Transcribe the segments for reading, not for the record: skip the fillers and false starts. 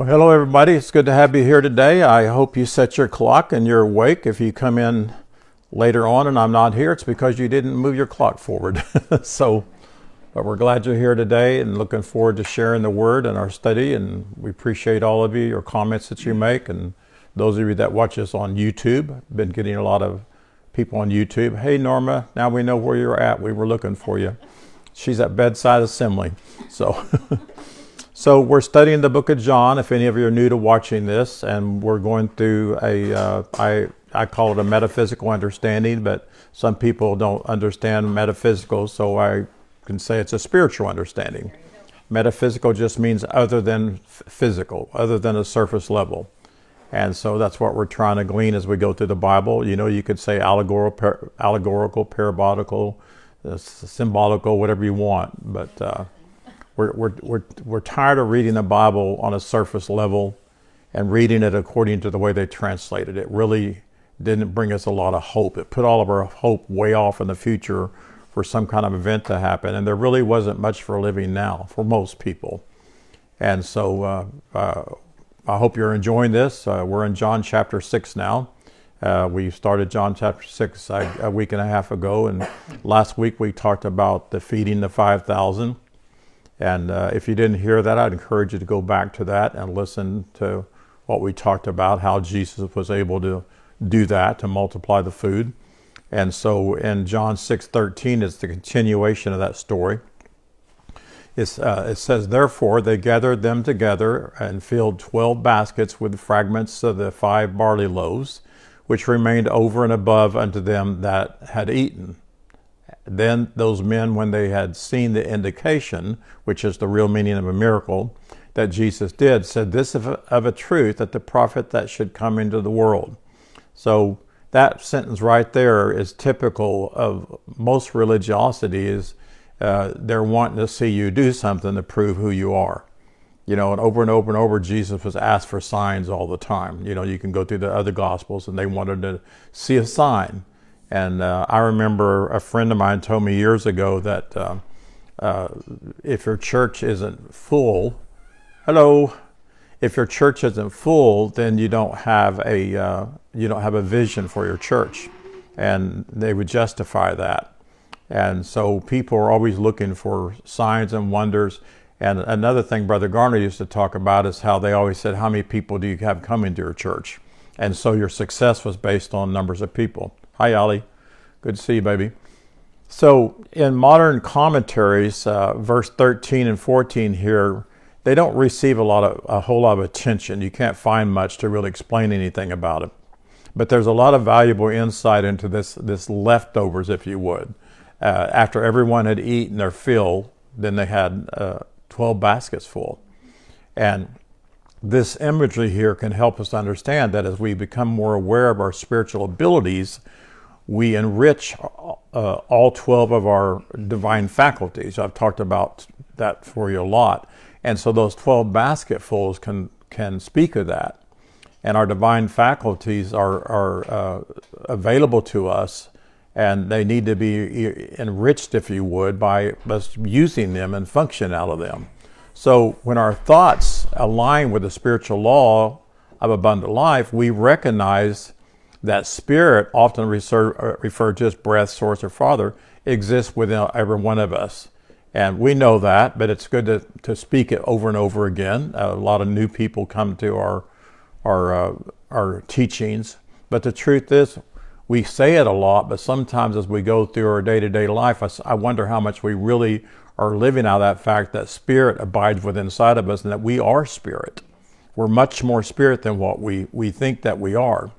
Well, hello everybody. It's good to have you here today. I hope you set your clock and you're awake. If you come in later on and I'm not here, it's because you didn't move your clock forward. But we're glad you're here today and looking forward to sharing the word and our study. And we appreciate all of you, your comments that you make. And those of you that watch us on YouTube, been getting a lot of people on YouTube. Hey, Norma, now we know where you're at. We were looking for you. She's at Bedside Assembly. So we're studying the book of John, if any of you are new to watching this, and we're going through I call it a metaphysical understanding, but some people don't understand metaphysical, so I can say it's a spiritual understanding. Metaphysical just means other than physical, other than a surface level. And so that's what we're trying to glean as we go through the Bible. You know, you could say allegorical, parabolical, symbolical, whatever you want, but we're tired of reading the Bible on a surface level and reading it according to the way they translated it. It really didn't bring us a lot of hope. It put all of our hope way off in the future for some kind of event to happen, and there really wasn't much for living now for most people. And so I hope you're enjoying this. We're in John chapter 6 now. We started John chapter 6 a week and a half ago, and last week we talked about the feeding the 5,000. And if you didn't hear that, I'd encourage you to go back to that and listen to what we talked about, how Jesus was able to do that, to multiply the food. And so in John 6:13, it's the continuation of that story. It says, therefore, they gathered them together and filled 12 baskets with fragments of the 5 barley loaves, which remained over and above unto them that had eaten. Then those men, when they had seen the indication, which is the real meaning of a miracle, that Jesus did, said, this of a truth, that the prophet that should come into the world. So that sentence right there is typical of most religiosity, is they're wanting to see you do something to prove who you are. You know, and over, Jesus was asked for signs all the time. You know, you can go through the other Gospels and they wanted to see a sign. And I remember a friend of mine told me years ago that if your church isn't full, if your church isn't full, then you don't have a vision for your church, and they would justify that. And so people are always looking for signs and wonders. And another thing Brother Garner used to talk about is how they always said, how many people do you have coming to your church? And so your success was based on numbers of people. Hi, Ali. Good to see you, baby. So in modern commentaries, verse 13 and 14 here, they don't receive a whole lot of attention. You can't find much to really explain anything about it. But there's a lot of valuable insight into this leftovers, if you would. After everyone had eaten their fill, then they had 12 baskets full. And this imagery here can help us understand that as we become more aware of our spiritual abilities, we enrich all 12 of our divine faculties. I've talked about that for you a lot. And so those 12 basketfuls can speak of that. And our divine faculties are available to us, and they need to be enriched, if you would, by us using them and function out of them. So when our thoughts align with the spiritual law of abundant life, we recognize that spirit, often referred to as breath, source, or father, exists within every one of us. And we know that, but it's good to speak it over and over again. A lot of new people come to our teachings. But the truth is, we say it a lot, but sometimes as we go through our day-to-day life, I wonder how much we really are living out of that fact that spirit abides within inside of us and that we are spirit. We're much more spirit than what we think that we are.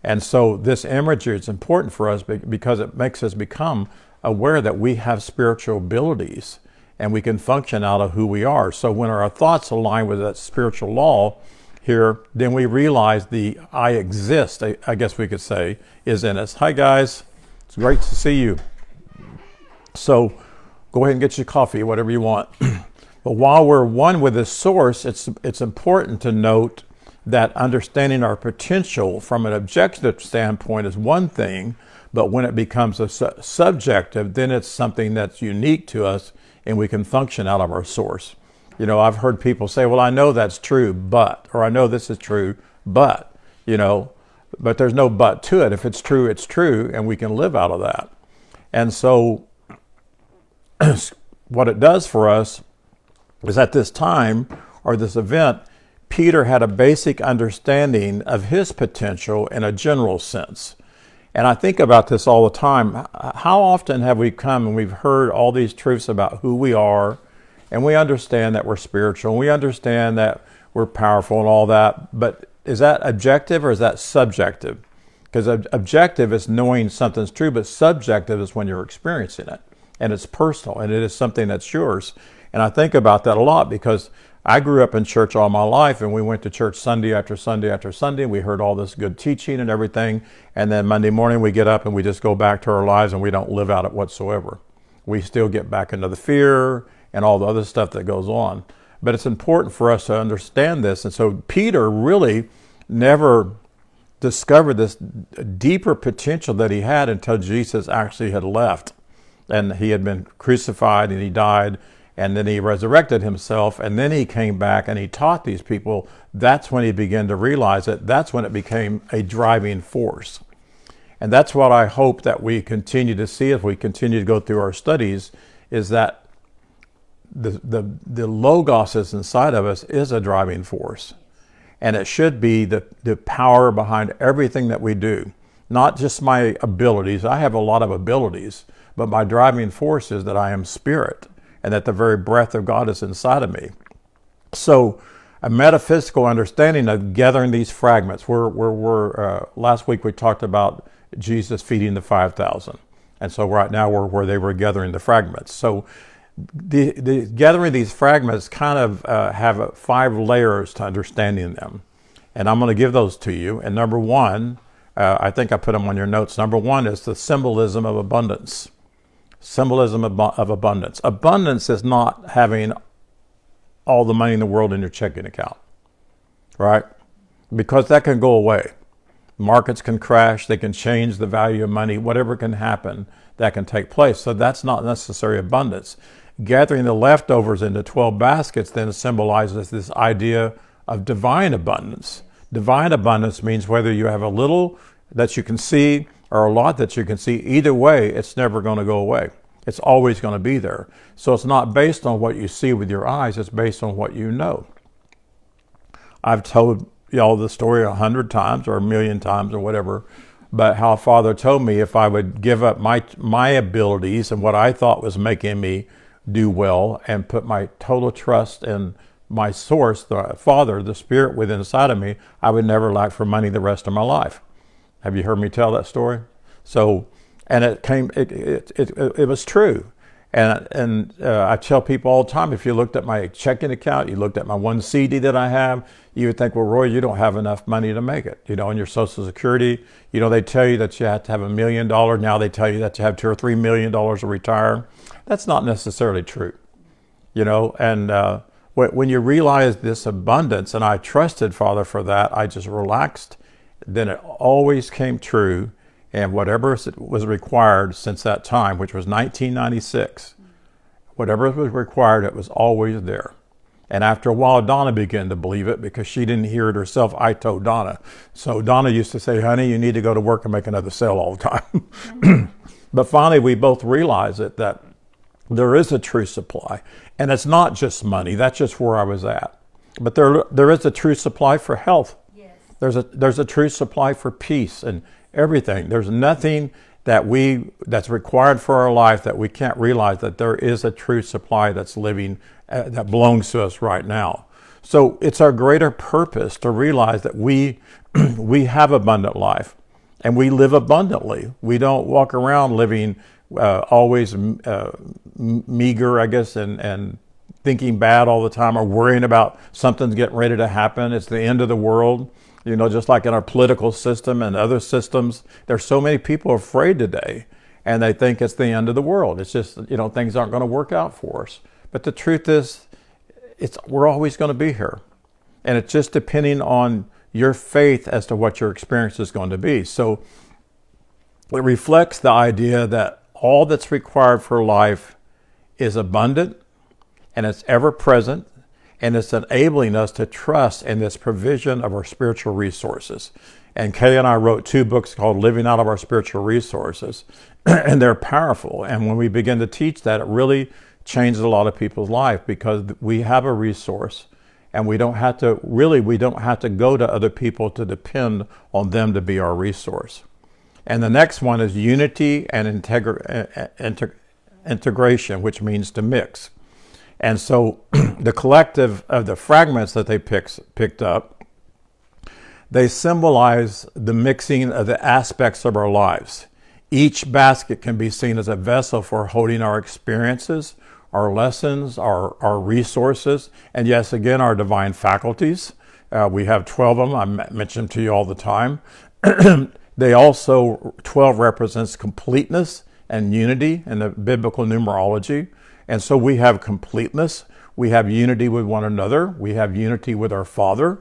And so this imagery is important for us because it makes us become aware that we have spiritual abilities and we can function out of who we are. So when our thoughts align with that spiritual law here, then we realize the I exist, I guess we could say, is in us. Hi guys, it's great to see you. So go ahead and get your coffee, whatever you want. But while we're one with this source, it's important to note that understanding our potential from an objective standpoint is one thing, but when it becomes a subjective, then it's something that's unique to us and we can function out of our source. I've heard people say, well, I know that's true, or I know this is true, but, but there's no but to it. If it's true, it's true, and we can live out of that. And so what it does for us is at this time, or this event, Peter had a basic understanding of his potential in a general sense. And I think about this all the time. How often have we come and we've heard all these truths about who we are, and we understand that we're spiritual, and we understand that we're powerful and all that, but is that objective or is that subjective? Because objective is knowing something's true, but subjective is when you're experiencing it, and it's personal, and it is something that's yours. And I think about that a lot because I grew up in church all my life, and we went to church Sunday after Sunday after Sunday. We heard all this good teaching and everything, and then Monday morning we get up and we just go back to our lives and we don't live out it whatsoever. We still get back into the fear and all the other stuff that goes on. But it's important for us to understand this. And so Peter really never discovered this deeper potential that he had until Jesus actually had left. And he had been crucified and he died, and then he resurrected himself, and then he came back and he taught these people. That's when he began to realize it. That's when it became a driving force. And that's what I hope that we continue to see as we continue to go through our studies, is that the Logos is inside of us is a driving force. And it should be the power behind everything that we do. Not just my abilities. I have a lot of abilities, but my driving force is that I am spirit, and that the very breath of God is inside of me. So a metaphysical understanding of gathering these fragments. Last week we talked about Jesus feeding the 5,000. And so right now we're where they were gathering the fragments. So the gathering these fragments kind of have 5 layers to understanding them. And I'm going to give those to you. And number one, I think I put them on your notes. Number one is the symbolism of abundance. Symbolism of abundance. Abundance is not having all the money in the world in your checking account, right? Because that can go away. Markets can crash, they can change the value of money, whatever can happen, that can take place. So that's not necessary abundance. Gathering the leftovers into 12 baskets then symbolizes this idea of divine abundance. Divine abundance means whether you have a little that you can see or a lot that you can see, either way, it's never going to go away. It's always going to be there. So it's not based on what you see with your eyes, it's based on what you know. I've told y'all the story 100 times or 1,000,000 times or whatever, but how Father told me if I would give up my abilities and what I thought was making me do well and put my total trust in my source, the Father, the Spirit within inside of me, I would never lack for money the rest of my life. Have you heard me tell that story? So, and it was true. And I tell people all the time, if you looked at my checking account, you looked at my one CD that I have, you would think, well, Roy, you don't have enough money to make it. And your Social Security, they tell you that you have to have $1 million. Now they tell you that you have $2 or $3 million to retire. That's not necessarily true. And when you realize this abundance, and I trusted Father for that, I just relaxed. Then it always came true, and whatever was required since that time, which was 1996, whatever was required, it was always there. And after a while, Donna began to believe it because she didn't hear it herself. I told Donna. So Donna used to say, honey, you need to go to work and make another sale all the time. But finally, we both realized that there is a true supply. And it's not just money. That's just where I was at. But there is a true supply for health. There's a true supply for peace and everything. There's nothing that's required for our life that we can't realize that there is a true supply that's living, that belongs to us right now. So it's our greater purpose to realize that we have abundant life and we live abundantly. We don't walk around living always meager, I guess, and thinking bad all the time or worrying about something's getting ready to happen. It's the end of the world. Just like in our political system and other systems, there's so many people afraid today, and they think it's the end of the world. It's just, things aren't going to work out for us. But the truth is, we're always going to be here. And it's just depending on your faith as to what your experience is going to be. So it reflects the idea that all that's required for life is abundant, and it's ever present, and it's enabling us to trust in this provision of our spiritual resources. And Kay and I wrote 2 books called Living Out of Our Spiritual Resources, and they're powerful. And when we begin to teach that, it really changes a lot of people's life, because we have a resource, and we don't have to go to other people to depend on them to be our resource. And the next one is unity and integration, which means to mix. And so the collective of the fragments that they picked up, they symbolize the mixing of the aspects of our lives. Each basket can be seen as a vessel for holding our experiences, our lessons, our resources, and yes, again, our divine faculties. We have 12 of them. I mention them to you all the time. They also, 12 represents completeness and unity in the biblical numerology. And so we have completeness. We have unity with one another. We have unity with our Father.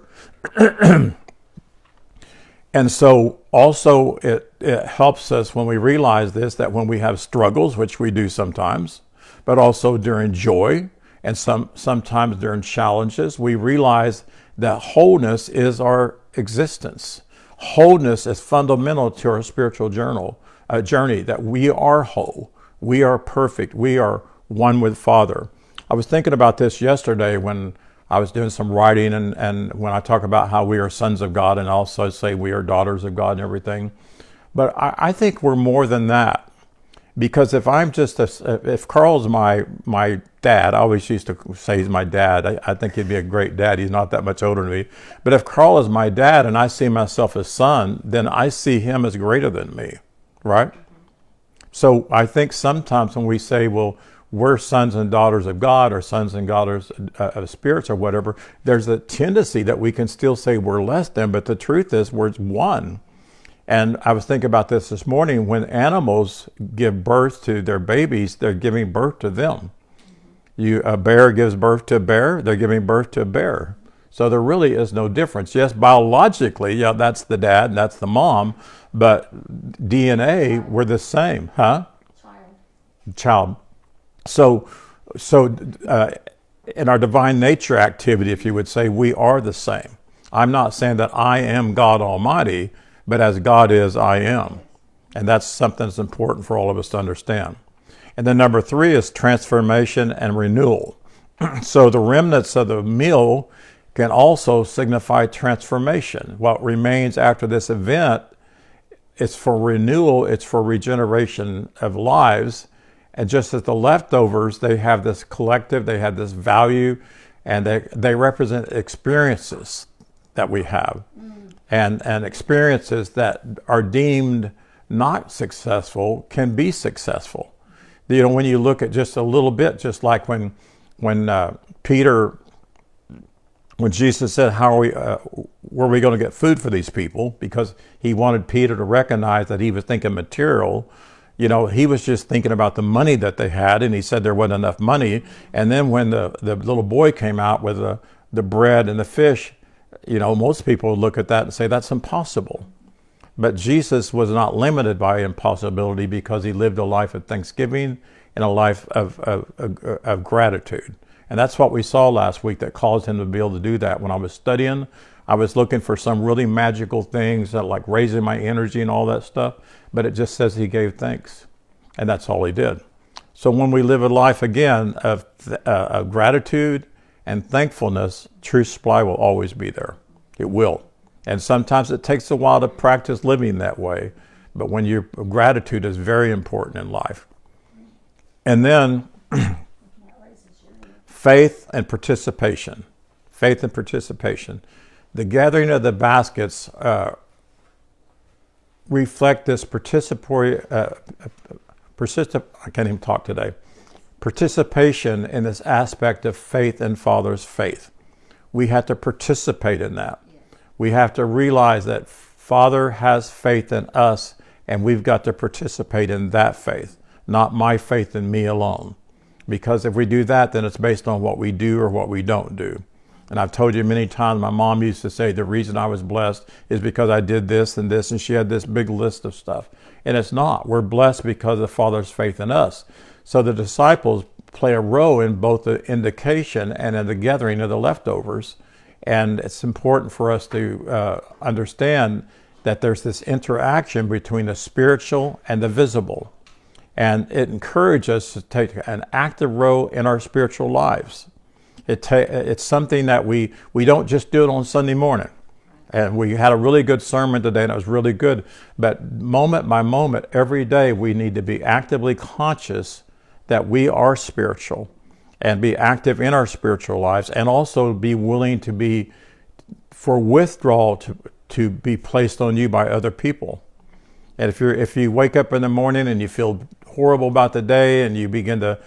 And so also it helps us when we realize this, that when we have struggles, which we do sometimes, but also during joy and sometimes during challenges, we realize that wholeness is our existence. Wholeness is fundamental to our spiritual journey, that we are whole, we are perfect, we are one with Father. I was thinking about this yesterday when I was doing some writing, and when I talk about how we are sons of God, and also say we are daughters of God and everything. But I think we're more than that. Because if if Carl's my dad, I always used to say he's my dad. I think he'd be a great dad. He's not that much older than me. But if Carl is my dad and I see myself as son, then I see him as greater than me, right? So I think sometimes when we say, well, we're sons and daughters of God, or sons and daughters of spirits, or whatever, there's a tendency that we can still say we're less than, but the truth is we're one. And I was thinking about this morning. When animals give birth to their babies, they're giving birth to them. A bear gives birth to a bear, they're giving birth to a bear. So there really is no difference. Yes, biologically, yeah, that's the dad and that's the mom, but DNA, we're the same, huh? Child. So in our divine nature activity, if you would say, we are the same. I'm not saying that I am God Almighty, but as God is, I am. And that's something that's important for all of us to understand. And then number 3 is transformation and renewal. So the remnants of the meal can also signify transformation. What remains after this event, it's for renewal, it's for regeneration of lives. And just as the leftovers, they have this collective, they have this value, and they represent experiences that we have. And experiences that are deemed not successful can be successful. You know, when you look at just a little bit, just like when Jesus said, where are we going to get food for these people? Because he wanted Peter to recognize that he was thinking material. You know, he was just thinking about the money that they had, and he said there wasn't enough money. And then when the little boy came out with the bread and the fish, you know, most people look at that and say that's impossible. But Jesus was not limited by impossibility, because he lived a life of thanksgiving and a life of gratitude. And that's what we saw last week that caused him to be able to do that. When I was studying, I was looking for some really magical things that like raising my energy and all that stuff, but it just says he gave thanks, and that's all he did. So when we live a life again of gratitude and thankfulness, true supply will always be there. It will. And sometimes it takes a while to practice living that way, but when your gratitude is very important in life. And then faith and participation. Faith and participation. The gathering of the baskets reflect this participatory, I can't even talk today, participation in this aspect of faith in Father's faith. We have to participate in that. We have to realize that Father has faith in us, and we've got to participate in that faith, not my faith in me alone. Because if we do that, then it's based on what we do or what we don't do. And I've told you many times, my mom used to say the reason I was blessed is because I did this and this, and she had this big list of stuff. And it's not. We're blessed because of Father's faith in us. So the disciples play a role in both the indication and in the gathering of the leftovers. And it's important for us to understand that there's this interaction between the spiritual and the visible. And it encourages us to take an active role in our spiritual lives. It's something that we don't just do it on Sunday morning. And we had a really good sermon today, and it was really good. But moment by moment, every day, we need to be actively conscious that we are spiritual and be active in our spiritual lives, and also be willing to be for withdrawal to be placed on you by other people. And if you wake up in the morning and you feel horrible about the day, and you begin to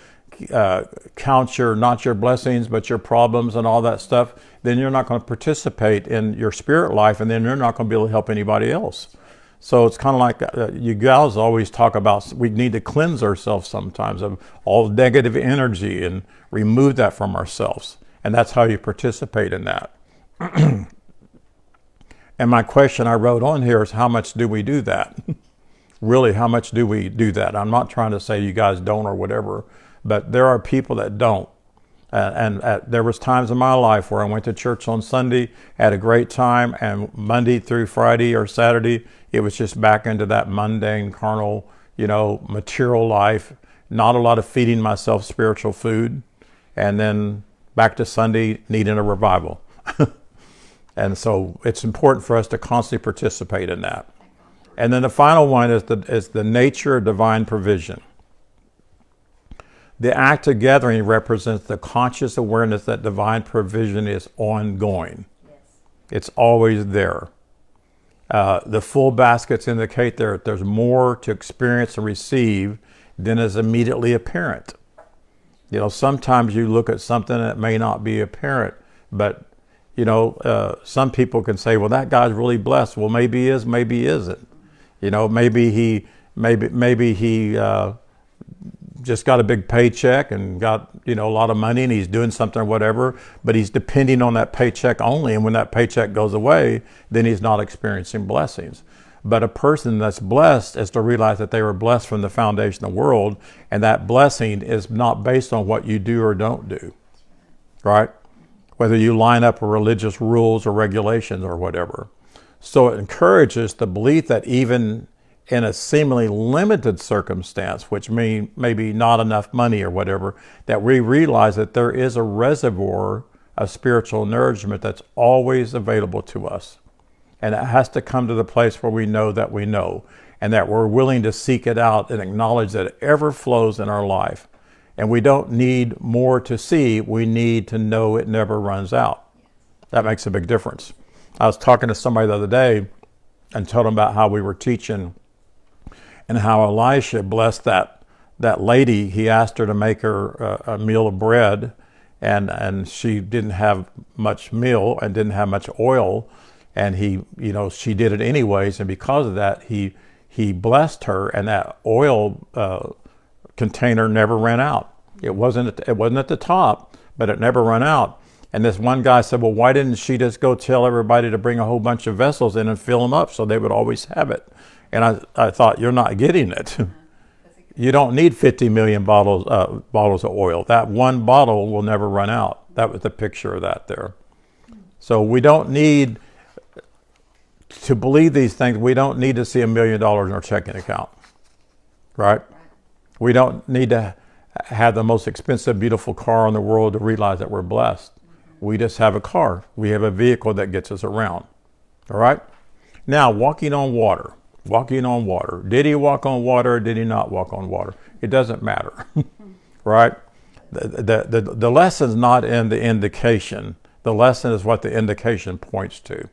count not your blessings but your problems and all that stuff, then you're not going to participate in your spirit life, and then you're not going to be able to help anybody else. So it's kind of like you gals always talk about, we need to cleanse ourselves sometimes of all negative energy and remove that from ourselves. And that's how you participate in that. And my question I wrote on here is, how much do we do that? Really, how much do we do that? I'm not trying to say you guys don't or whatever, but there are people that don't. There was times in my life where I went to church on Sunday, had a great time, and Monday through Friday or Saturday, it was just back into that mundane, carnal, material life, not a lot of feeding myself spiritual food, and then back to Sunday needing a revival. And so it's important for us to constantly participate in that. And then the final one is the nature of divine provision. The act of gathering represents the conscious awareness that divine provision is ongoing. Yes. It's always there. The full baskets indicate there's more to experience and receive than is immediately apparent. Sometimes you look at something that may not be apparent, but some people can say, well, that guy's really blessed. Well, maybe he is, maybe he isn't. Maybe he just got a big paycheck and got, a lot of money, and he's doing something or whatever, but he's depending on that paycheck only. And when that paycheck goes away, then he's not experiencing blessings. But a person that's blessed is to realize that they were blessed from the foundation of the world, and that blessing is not based on what you do or don't do, right? Whether you line up with religious rules or regulations or whatever. So it encourages the belief that even in a seemingly limited circumstance, which mean maybe not enough money or whatever, that we realize that there is a reservoir of spiritual nourishment that's always available to us. And it has to come to the place where we know, and that we're willing to seek it out and acknowledge that it ever flows in our life. And we don't need more to see, we need to know it never runs out. That makes a big difference. I was talking to somebody the other day and told them about how we were teaching and how Elisha blessed that lady. He asked her to make her a meal of bread, and she didn't have much meal and didn't have much oil, and she did it anyways, and because of that, he blessed her, and that oil container never ran out. It wasn't at the top, but it never ran out. And this one guy said, well, why didn't she just go tell everybody to bring a whole bunch of vessels in and fill them up so they would always have it? And I thought, you're not getting it. You don't need 50 million bottles of oil. That one bottle will never run out. That was the picture of that there. So we don't need to believe these things. We don't need to see $1 million in our checking account, right? We don't need to have the most expensive, beautiful car in the world to realize that we're blessed. We just have a car. We have a vehicle that gets us around. All right? Now, walking on water. Did he walk on water or did he not walk on water? It doesn't matter. Right? The lesson's not in the indication. The lesson is what the indication points to.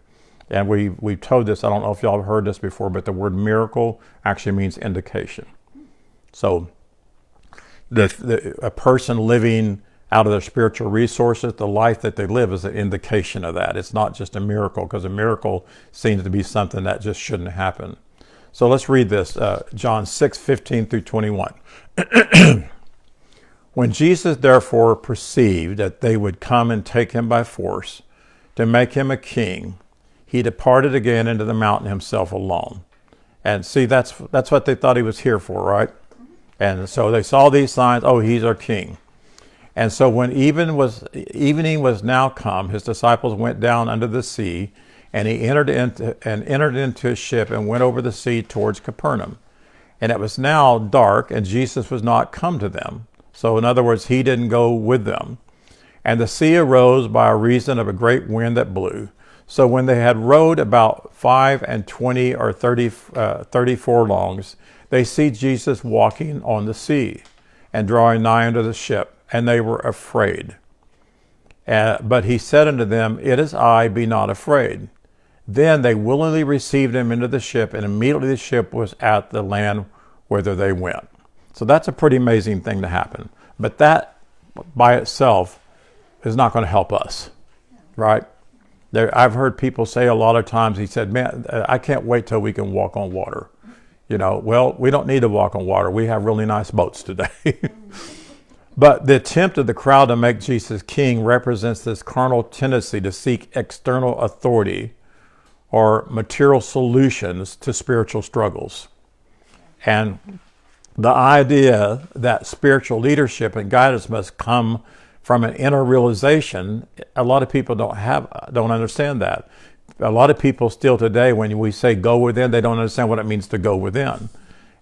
And we've told this, I don't know if y'all have heard this before, but the word miracle actually means indication. So a person living out of their spiritual resources, the life that they live is an indication of that. It's not just a miracle, because a miracle seems to be something that just shouldn't happen. So let's read this, John 6:15 through 21. When Jesus therefore perceived that they would come and take him by force to make him a king, he departed again into the mountain himself alone. And see, that's what they thought he was here for, right? And so they saw these signs, oh, he's our king. And so when evening was now come, his disciples went down under the sea, and he entered into a ship and went over the sea towards Capernaum. And it was now dark, and Jesus was not come to them. So in other words, he didn't go with them. And the sea arose by reason of a great wind that blew. So when they had rowed about 25 or 30 furlongs, they see Jesus walking on the sea and drawing nigh unto the ship, and they were afraid. But he said unto them, It is I, be not afraid. Then they willingly received him into the ship, and immediately the ship was at the land whither they went. So that's a pretty amazing thing to happen. But that by itself is not going to help us, right? I've heard people say a lot of times, he said, man, I can't wait till we can walk on water. Well, we don't need to walk on water. We have really nice boats today. But the attempt of the crowd to make Jesus king represents this carnal tendency to seek external authority or material solutions to spiritual struggles. And the idea that spiritual leadership and guidance must come from an inner realization, a lot of people don't understand that. A lot of people still today, when we say go within, they don't understand what it means to go within.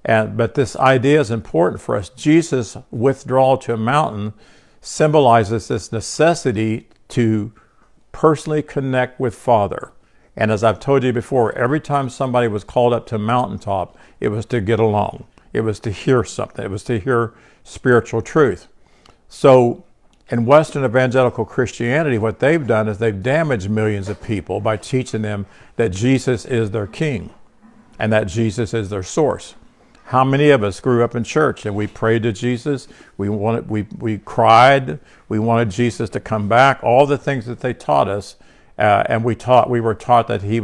But this idea is important for us. Jesus' withdrawal to a mountain symbolizes this necessity to personally connect with Father. And as I've told you before, every time somebody was called up to a mountaintop, it was to get along. It was to hear something. It was to hear spiritual truth. So in Western evangelical Christianity, what they've done is they've damaged millions of people by teaching them that Jesus is their king and that Jesus is their source. How many of us grew up in church and we prayed to Jesus? We cried. We wanted Jesus to come back. All the things that they taught us, and we were taught that he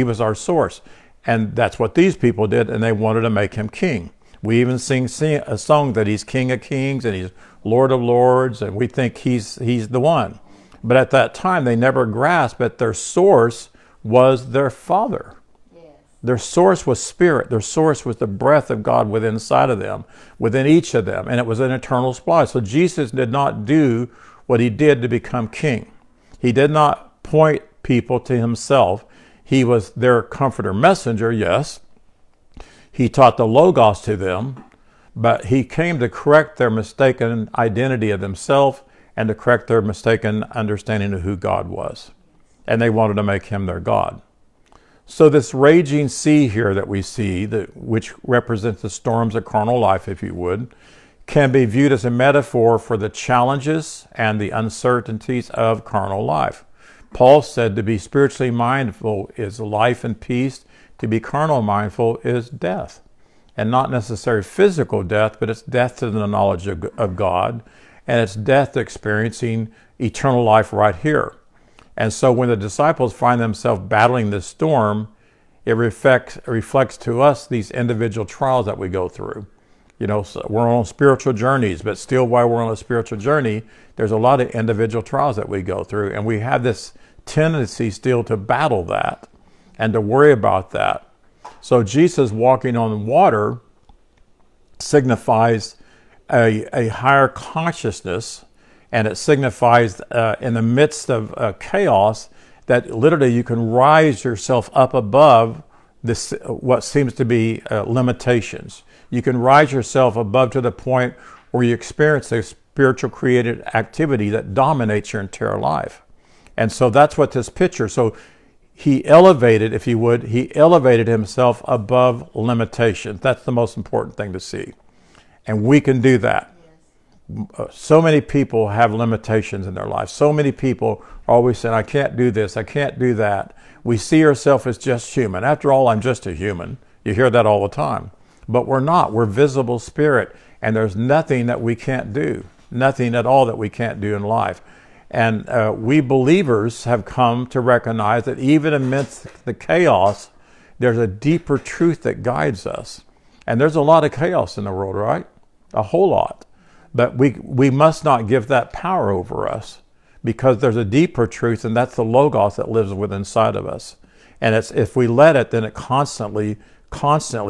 was our source, and that's what these people did, and they wanted to make him king. We even sing a song that he's King of Kings and he's Lord of Lords, and we think he's the one. But at that time, they never grasped that their source was their Father. Yes. Their source was spirit. Their source was the breath of God within inside of them, within each of them, and it was an eternal supply. So Jesus did not do what he did to become king. He did not point people to himself. He was their comforter messenger, yes. He taught the Logos to them, but he came to correct their mistaken identity of themselves and to correct their mistaken understanding of who God was. And they wanted to make him their God. So this raging sea here that we see, which represents the storms of carnal life, if you would, can be viewed as a metaphor for the challenges and the uncertainties of carnal life. Paul said to be spiritually mindful is life and peace. To be carnal mindful is death. And not necessarily physical death, but it's death to the knowledge of God, and it's death to experiencing eternal life right here. And so when the disciples find themselves battling this storm, it reflects to us these individual trials that we go through. So we're on spiritual journeys, but still while we're on a spiritual journey, there's a lot of individual trials that we go through, and we have this tendency still to battle that and to worry about that. So Jesus walking on water signifies a higher consciousness, and it signifies in the midst of chaos that literally you can rise yourself up above this what seems to be limitations. You can rise yourself above to the point where you experience a spiritual created activity that dominates your entire life. And so that's what this picture. So he elevated, if you would, he elevated himself above limitations. That's the most important thing to see. And we can do that. Yes. So many people have limitations in their life. So many people are always saying, I can't do this, I can't do that. We see ourselves as just human. After all, I'm just a human. You hear that all the time. But we're not. We're visible spirit. And there's nothing that we can't do. Nothing at all that we can't do in life. And we believers have come to recognize that even amidst the chaos, there's a deeper truth that guides us. And there's a lot of chaos in the world, right? A whole lot. But we must not give that power over us, because there's a deeper truth, and that's the Logos that lives within inside of us. And if we let it, then it constantly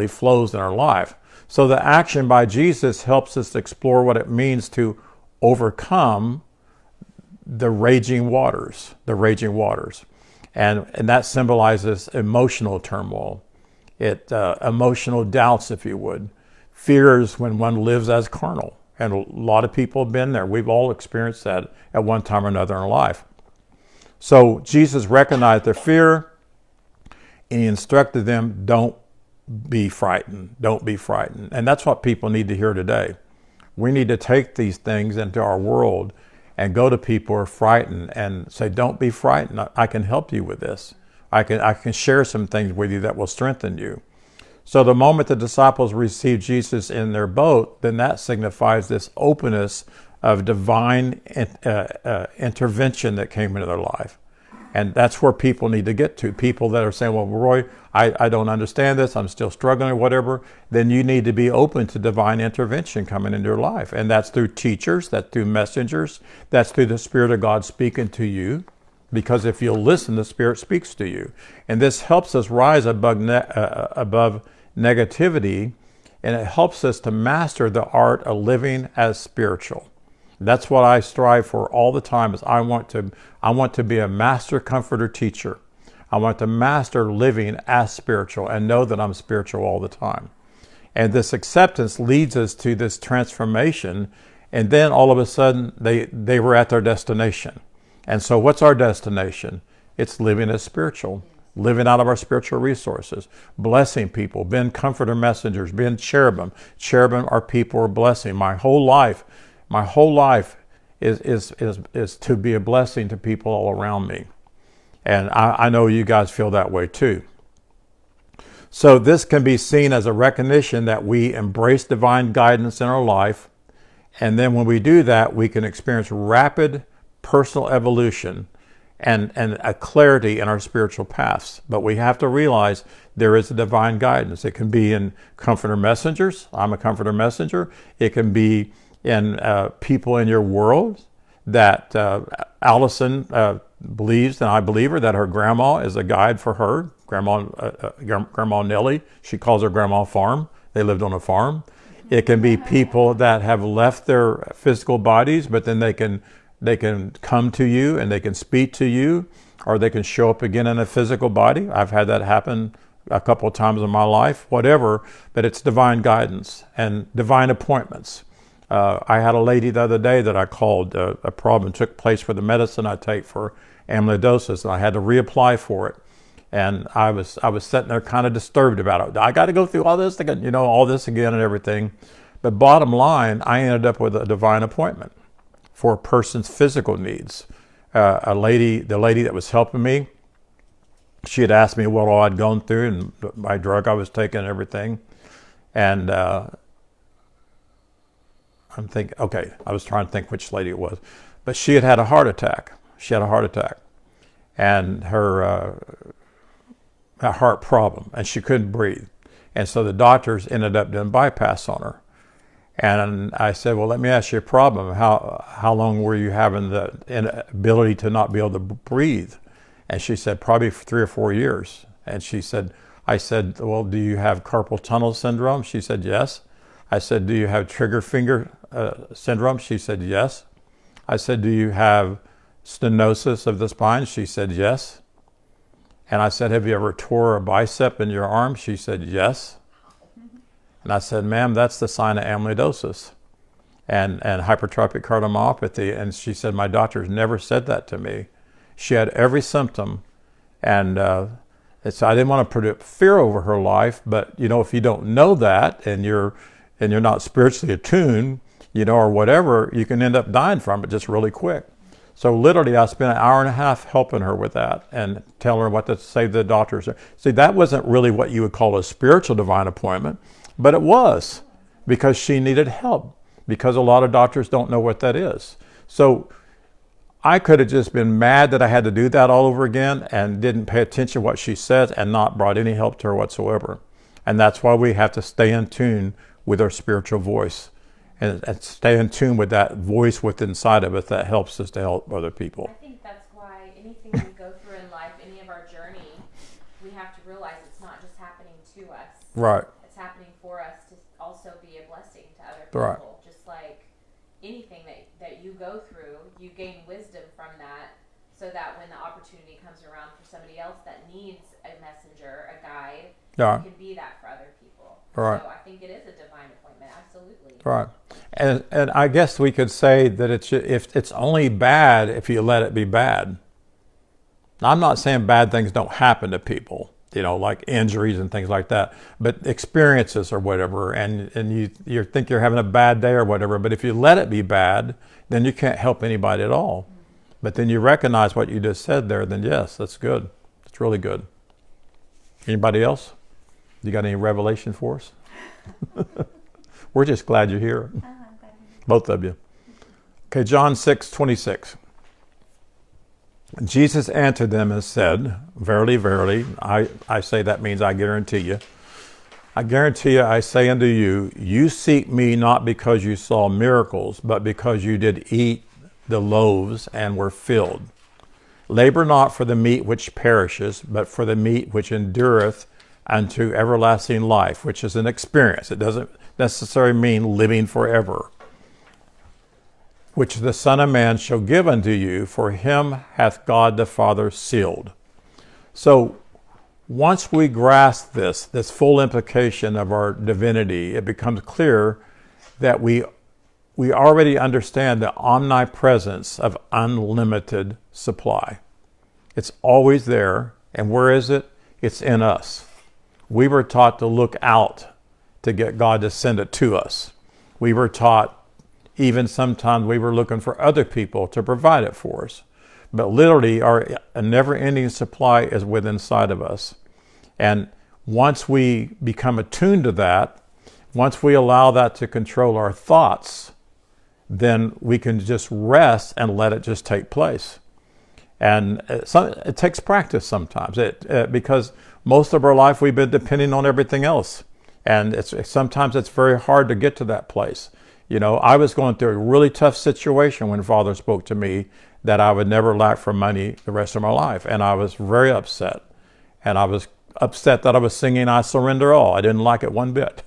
flows in our life. So the action by Jesus helps us explore what it means to overcome the raging waters, and that symbolizes emotional turmoil, emotional doubts, if you would, fears when one lives as carnal, and a lot of people have been there. We've all experienced that at one time or another in our life. So Jesus recognized their fear, and he instructed them, don't be frightened, and that's what people need to hear today. We need to take these things into our world and go to people who are frightened and say, don't be frightened. I can help you with this. I can share some things with you that will strengthen you. So the moment the disciples received Jesus in their boat, then that signifies this openness of divine intervention that came into their life. And that's where people need to get to. People that are saying, well, Roy, I don't understand this, I'm still struggling or whatever. Then you need to be open to divine intervention coming into your life. And that's through teachers, that's through messengers, that's through the Spirit of God speaking to you. Because if you'll listen, the Spirit speaks to you. And this helps us rise above negativity, and it helps us to master the art of living as spiritual. That's what I strive for all the time. Is I want to be a master comforter teacher. I want to master living as spiritual and know that I'm spiritual all the time. And this acceptance leads us to this transformation. And then all of a sudden they were at their destination. And so what's our destination? It's living as spiritual, living out of our spiritual resources, blessing people, being comforter messengers, being cherubim. Cherubim are people who are blessing. My whole life is to be a blessing to people all around me. And I know you guys feel that way too. So this can be seen as a recognition that we embrace divine guidance in our life. And then when we do that, we can experience rapid personal evolution and a clarity in our spiritual paths. But we have to realize there is a divine guidance. It can be in comforter messengers. I'm a comforter messenger. It can be in people in your world that Allison believes, and I believe her, that her grandma is a guide for her. Grandma Nellie, she calls her Grandma Farm. They lived on a farm. It can be people that have left their physical bodies, but then they can come to you and they can speak to you, or they can show up again in a physical body. I've had that happen a couple of times in my life, whatever, but it's divine guidance and divine appointments. I had a lady the other day that I called. A problem took place with the medicine I take for amyloidosis, and I had to reapply for it. And I was sitting there kind of disturbed about it. I got to go through all this again, all this again and everything. But bottom line, I ended up with a divine appointment for a person's physical needs. The lady that was helping me, she had asked me what all I'd gone through and my drug I was taking and everything. And I was trying to think which lady it was, but she had a heart attack. And her a heart problem, and she couldn't breathe. And so the doctors ended up doing bypass on her. And I said, well, let me ask you a problem. How long were you having the inability to not be able to breathe? And she said, probably 3 or 4 years. And I said, well, do you have carpal tunnel syndrome? She said, yes. I said, do you have trigger finger syndrome? She said, yes. I said, do you have stenosis of the spine? She said, yes. And I said, have you ever tore a bicep in your arm? She said, yes. And I said, ma'am, that's the sign of amyloidosis and hypertrophic cardiomyopathy. And she said, my doctor's never said that to me. She had every symptom. And so I didn't want to put fear over her life. But, if you don't know that and you're not spiritually attuned, or whatever, you can end up dying from it just really quick. So literally, I spent 1.5 hours helping her with that and telling her what to say to the doctors. See, that wasn't really what you would call a spiritual divine appointment, but it was, because she needed help, because a lot of doctors don't know what that is. So I could have just been mad that I had to do that all over again and didn't pay attention to what she said and not brought any help to her whatsoever. And that's why we have to stay in tune with our spiritual voice. And stay in tune with that voice within inside of us that helps us to help other people. I think that's why anything we go through in life, any of our journey, we have to realize it's not just happening to us. Right. It's happening for us to also be a blessing to other people. Right. Just like anything that you go through, you gain wisdom from that, so that when the opportunity comes around for somebody else that needs a messenger, a guide, Yeah. you can be that for other people. Right. So I think it is a divine appointment, absolutely. Right. And I guess we could say that if it's only bad if you let it be bad. Now, I'm not saying bad things don't happen to people, like injuries and things like that, but experiences or whatever, and you think you're having a bad day or whatever, but if you let it be bad, then you can't help anybody at all. Mm-hmm. But then you recognize what you just said there, then yes, that's good. That's really good. Anybody else? You got any revelation for us? We're just glad you're here. I'm glad you're here. Both of you. Okay, John 6:26. Jesus answered them and said, Verily, verily, I say that means I guarantee you. I guarantee you, I say unto you, you seek me not because you saw miracles, but because you did eat the loaves and were filled. Labor not for the meat which perishes, but for the meat which endureth unto everlasting life, which is an experience. It doesn't necessarily mean living forever. Which the Son of Man shall give unto you, for him hath God the Father sealed. So once we grasp this full implication of our divinity, it becomes clear that we already understand the omnipresence of unlimited supply. It's always there. And where is it? It's in us. We were taught to look out to get God to send it to us. We were taught, even sometimes we were looking for other people to provide it for us. But literally, a never-ending supply is within inside of us. And once we become attuned to that, once we allow that to control our thoughts, then we can just rest and let it just take place. And it takes practice sometimes, because most of our life we've been depending on everything else. And sometimes it's very hard to get to that place. I was going through a really tough situation when Father spoke to me that I would never lack for money the rest of my life. And I was very upset. And I was upset that I was singing I Surrender All. I didn't like it one bit.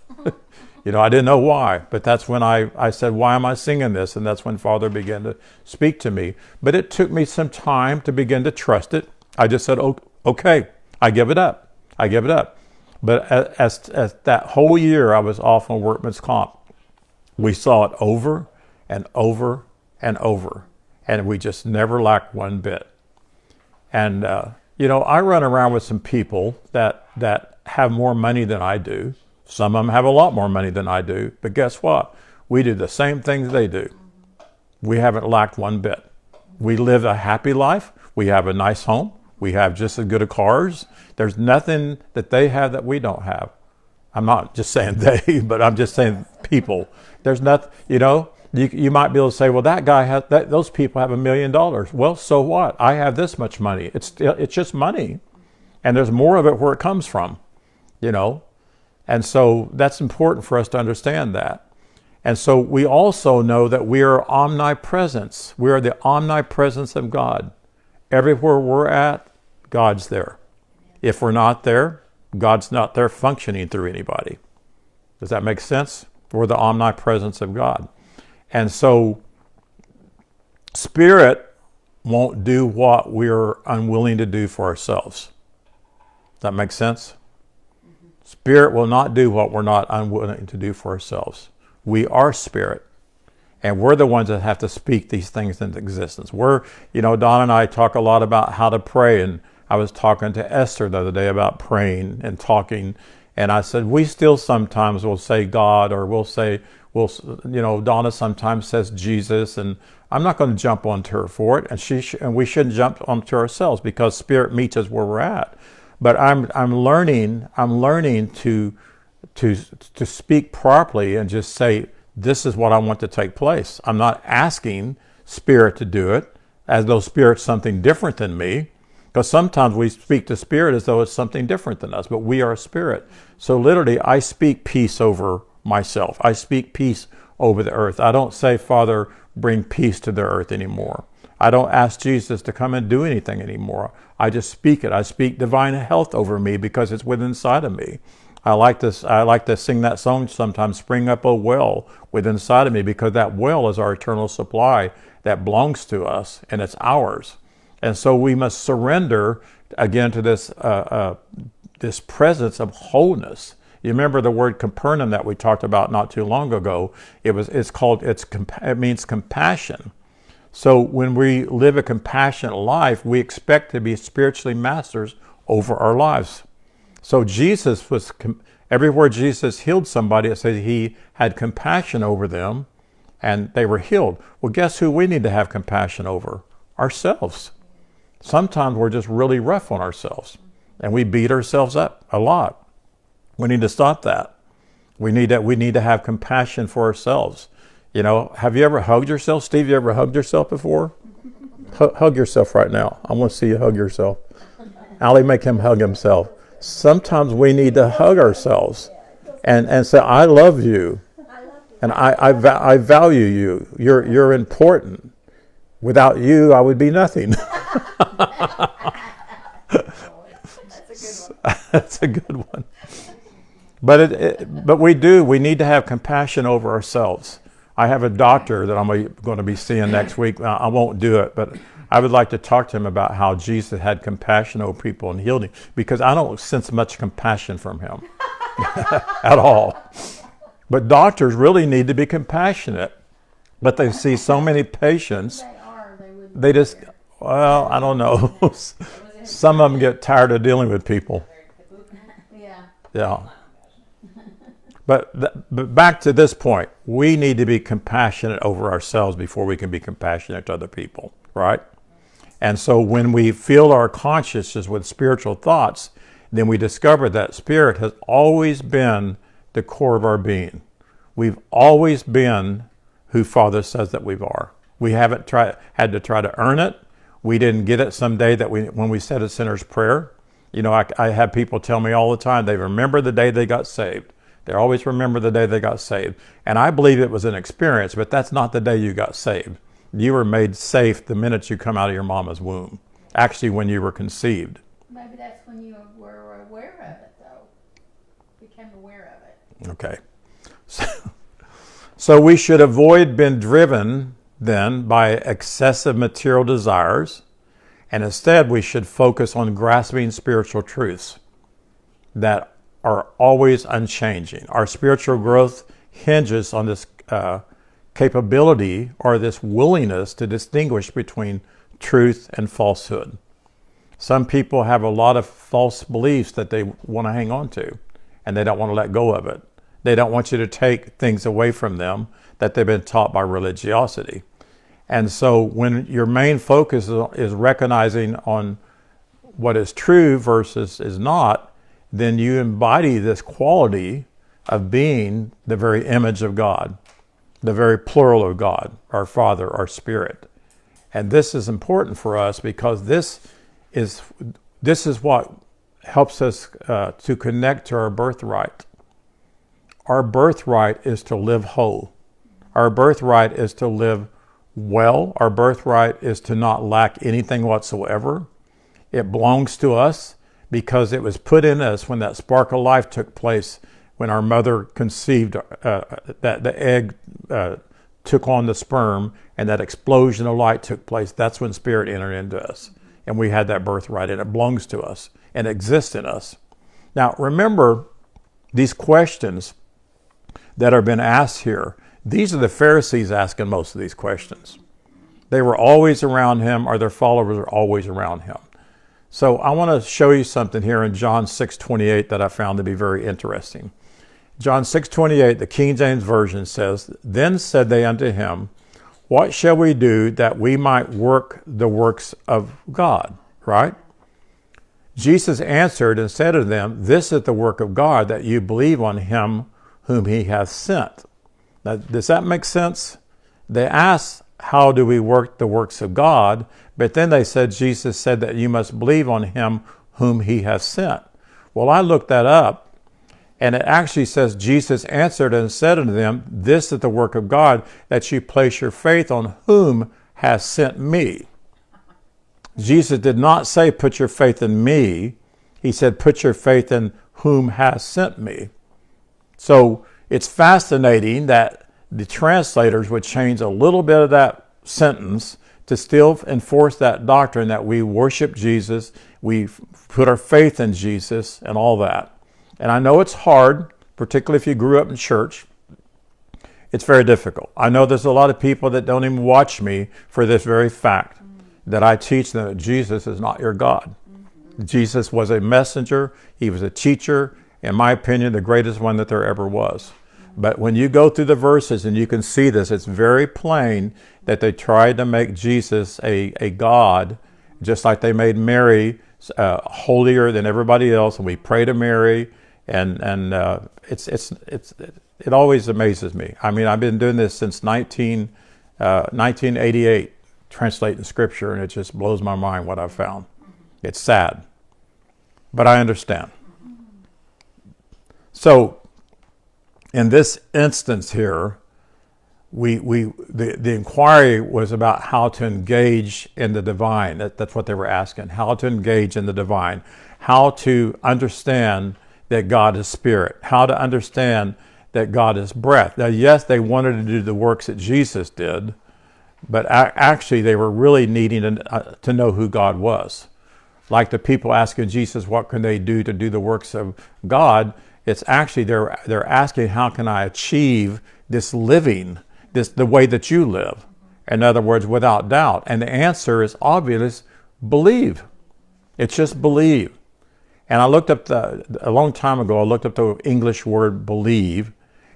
I didn't know why. But that's when I said, why am I singing this? And that's when Father began to speak to me. But it took me some time to begin to trust it. I just said, okay, I give it up. I give it up. But as that whole year I was off on workman's comp, we saw it over and over and over, and we just never lacked one bit. And, I run around with some people that have more money than I do. Some of them have a lot more money than I do, but guess what? We do the same things they do. We haven't lacked one bit. We live a happy life. We have a nice home. We have just as good of cars. There's nothing that they have that we don't have. I'm not just saying they, but I'm just saying people. There's nothing, you might be able to say, well, that guy has, those people have $1 million. Well, so what? I have this much money. It's just money. And there's more of it where it comes from, And so that's important for us to understand that. And so we also know that we are omnipresence. We are the omnipresence of God. Everywhere we're at, God's there. If we're not there, God's not there functioning through anybody. Does that make sense? We're the omnipresence of God. And so Spirit won't do what we're unwilling to do for ourselves. Does that make sense? Mm-hmm. Spirit will not do what we're not unwilling to do for ourselves. We are Spirit. And we're the ones that have to speak these things into existence. Don and I talk a lot about how to pray, and I was talking to Esther the other day about praying and talking, and I said, we still sometimes will say God, or Donna sometimes says Jesus, and I'm not going to jump onto her for it, and we shouldn't jump onto ourselves, because Spirit meets us where we're at. But I'm learning to speak properly and just say, this is what I want to take place. I'm not asking Spirit to do it as though Spirit's something different than me, because sometimes we speak to Spirit as though it's something different than us, but we are Spirit. So literally, I speak peace over myself. I speak peace over the earth. I don't say, Father, bring peace to the earth anymore. I don't ask Jesus to come and do anything anymore. I just speak it. I speak divine health over me because it's within inside of me. I like this. I like to sing that song sometimes, "Spring up, a well within inside of me," because that well is our eternal supply that belongs to us and it's ours. And so we must surrender again to this presence of wholeness. You remember the word Capernaum that we talked about not too long ago? It means compassion. So when we live a compassionate life, we expect to be spiritually masters over our lives. So everywhere Jesus healed somebody, it says he had compassion over them and they were healed. Well, guess who we need to have compassion over? Ourselves. Sometimes we're just really rough on ourselves and we beat ourselves up a lot. We need to stop that. We need to have compassion for ourselves. You know, have you ever hugged yourself? Steve, you ever hugged yourself before? Hug yourself right now. I want to see you hug yourself. Allie, make him hug himself. Sometimes we need to hug ourselves and say, I love you. And I value you. You're important. Without you, I would be nothing. That's a good one. But we need to have compassion over ourselves. I have a doctor that I'm going to be seeing next week. I won't do it, but I would like to talk to him about how Jesus had compassion over people and healed him, because I don't sense much compassion from him at all. But doctors really need to be compassionate, but they see so many patients. They just, well, I don't know. Some of them get tired of dealing with people. Yeah. But back to this point, we need to be compassionate over ourselves before we can be compassionate to other people, right? And so when we fill our consciousness with spiritual thoughts, then we discover that spirit has always been the core of our being. We've always been who Father says that we are. We haven't had to try to earn it. We didn't get it someday when we said a sinner's prayer. You know, I have people tell me all the time, they remember the day they got saved. They always remember the day they got saved. And I believe it was an experience, but that's not the day you got saved. You were made safe the minute you come out of your mama's womb. Actually, when you were conceived. Maybe that's when you were aware of it, though. Became aware of it. Okay. So we should avoid being driven then by excessive material desires, and instead we should focus on grasping spiritual truths that are always unchanging. Our spiritual growth hinges on this capability or this willingness to distinguish between truth and falsehood. Some people have a lot of false beliefs that they want to hang on to, and they don't want to let go of it. They don't want you to take things away from them that they've been taught by religiosity. And so when your main focus is recognizing on what is true versus is not, then you embody this quality of being the very image of God, the very plural of God, our Father, our Spirit. And this is important for us because this is what helps us to connect to our birthright. Our birthright is to live whole. Our birthright is to live well. Our birthright is to not lack anything whatsoever. It belongs to us because it was put in us when that spark of life took place, when our mother conceived, that the egg took on the sperm and that explosion of light took place. That's when spirit entered into us. And we had that birthright and it belongs to us and exists in us. Now remember these questions that are being asked here. These are the Pharisees asking most of these questions. They were always around him, or their followers are always around him. So I want to show you something here in John 6:28 that I found to be very interesting. John 6:28, the King James Version says, "Then said they unto him, What shall we do that we might work the works of God?" Right? Jesus answered and said to them, "This is the work of God, that you believe on him whom he hath sent." Now, does that make sense? They asked, how do we work the works of God? But then they said, Jesus said that you must believe on him whom he hath sent. Well, I looked that up, and it actually says, Jesus answered and said unto them, "This is the work of God, that you place your faith on whom hath sent me." Jesus did not say, put your faith in me. He said, put your faith in whom has sent me. So it's fascinating that the translators would change a little bit of that sentence to still enforce that doctrine that we worship Jesus, we put our faith in Jesus and all that. And I know it's hard, particularly if you grew up in church. It's very difficult. I know there's a lot of people that don't even watch me for this very fact, that I teach them that Jesus is not your God. Jesus was a messenger. He was a teacher. In my opinion, the greatest one that there ever was. But when you go through the verses and you can see this, it's very plain that they tried to make Jesus a God, just like they made Mary holier than everybody else. And we pray to Mary, and it always amazes me. I mean, I've been doing this since 1988, translating Scripture, and it just blows my mind what I've found. It's sad, but I understand. So, in this instance here, the inquiry was about how to engage in the divine. That's what they were asking. How to engage in the divine. How to understand that God is spirit. How to understand that God is breath. Now, yes, they wanted to do the works that Jesus did, but actually they were really needing to know who God was. Like the people asking Jesus, what can they do to do the works of God? It's actually they're asking, how can I achieve this living, the way that you live? In other words, without doubt. And the answer is obvious: believe. It's just believe. And I looked up a long time ago, I looked up the English word believe,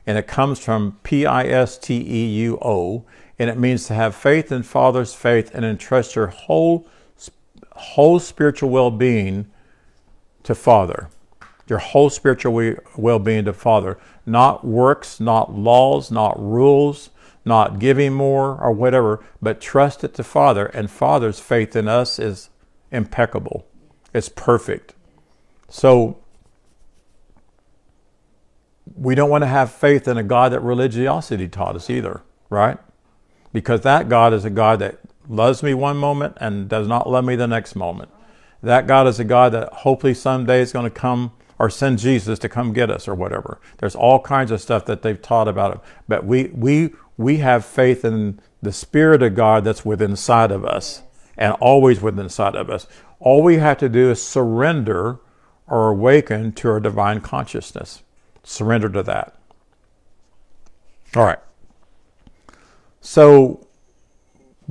and it comes from Pisteuo, and it means to have faith in Father's faith and entrust your whole spiritual well-being to Father. Your whole spiritual well-being to Father. Not works, not laws, not rules, not giving more or whatever, but trust it to Father. And Father's faith in us is impeccable. It's perfect. So we don't want to have faith in a God that religiosity taught us either, right? Because that God is a God that loves me one moment and does not love me the next moment. That God is a God that hopefully someday is going to come or send Jesus to come get us or whatever. There's all kinds of stuff that they've taught about it. But we have faith in the Spirit of God that's within inside of us and always within inside of us. All we have to do is surrender or awaken to our divine consciousness. Surrender to that. All right. So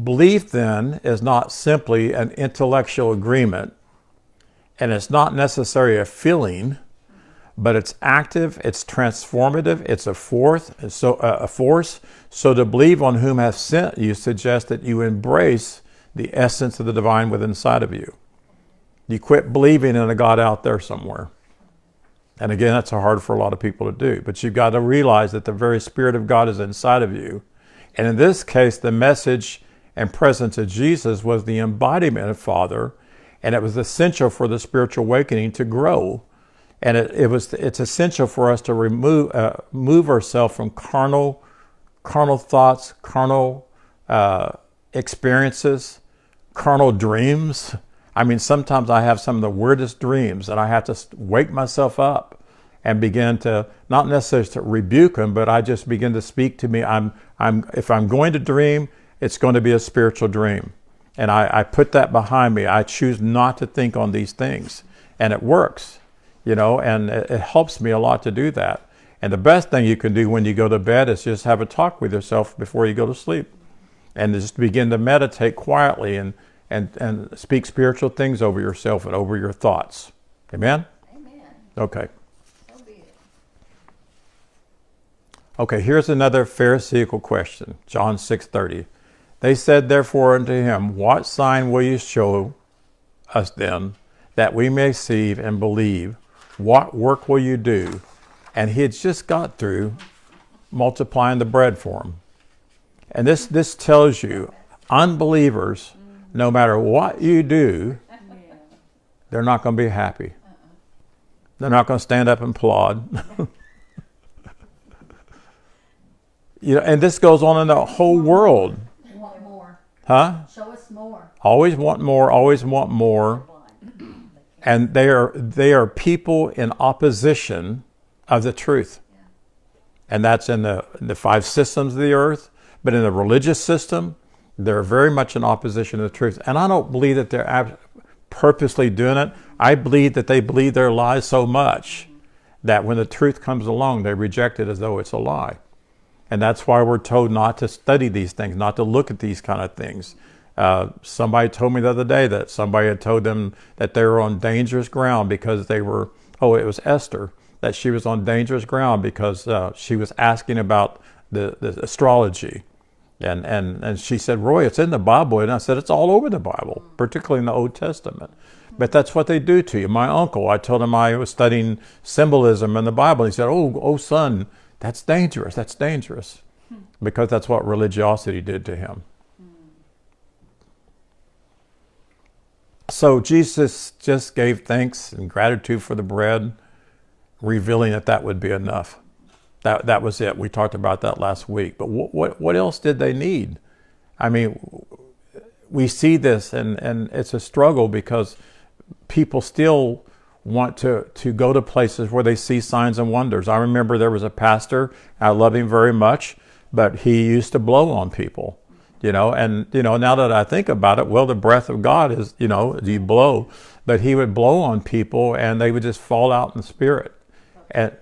belief then is not simply an intellectual agreement, and it's not necessarily a feeling, but it's active, it's transformative, it's a force. So to believe on whom hath sent you suggests that you embrace the essence of the divine within inside of you. You quit believing in a God out there somewhere. And again, that's hard for a lot of people to do. But you've got to realize that the very Spirit of God is inside of you. And in this case, the message and presence of Jesus was the embodiment of Father, and it was essential for the spiritual awakening to grow. And it's essential for us to move ourselves from carnal thoughts, carnal experiences, carnal dreams. I mean, sometimes I have some of the weirdest dreams, and I have to wake myself up and begin to, not necessarily to rebuke them, but I just begin to speak to me. If I'm going to dream, it's going to be a spiritual dream. And I put that behind me. I choose not to think on these things. And it works, and it helps me a lot to do that. And the best thing you can do when you go to bed is just have a talk with yourself before you go to sleep. And just begin to meditate quietly and speak spiritual things over yourself and over your thoughts. Amen? Amen. Okay. So be it. Okay, here's another Pharisaical question. John 6:30. They said therefore unto him, what sign will you show us then, that we may see and believe? What work will you do? And he had just got through multiplying the bread for them. And this tells you, unbelievers, no matter what you do, they're not going to be happy. They're not going to stand up and applaud. And this goes on in the whole world. Want more. Huh? Show us more. Always want more, always want more. And they are people in opposition of the truth. And that's in the five systems of the earth. But in the religious system, they're very much in opposition to the truth. And I don't believe that they're purposely doing it. I believe that they believe their lies so much that when the truth comes along, they reject it as though it's a lie. And that's why we're told not to study these things, not to look at these kind of things. Somebody told me the other day that somebody had told them that they were on dangerous ground because it was Esther, that she was on dangerous ground because she was asking about the astrology. And she said, Roy, it's in the Bible. And I said, it's all over the Bible, particularly in the Old Testament. But that's what they do to you. My uncle, I told him I was studying symbolism in the Bible. He said, oh, son, that's dangerous. That's dangerous. Because that's what religiosity did to him. So Jesus just gave thanks and gratitude for the bread, revealing that would be enough. That was it. We talked about that last week. But what else did they need? I mean, we see this, and it's a struggle because people still want to go to places where they see signs and wonders. I remember there was a pastor, I love him very much, but he used to blow on people. And now that I think about it, well, the breath of God is, you blow, but he would blow on people and they would just fall out in the spirit. And,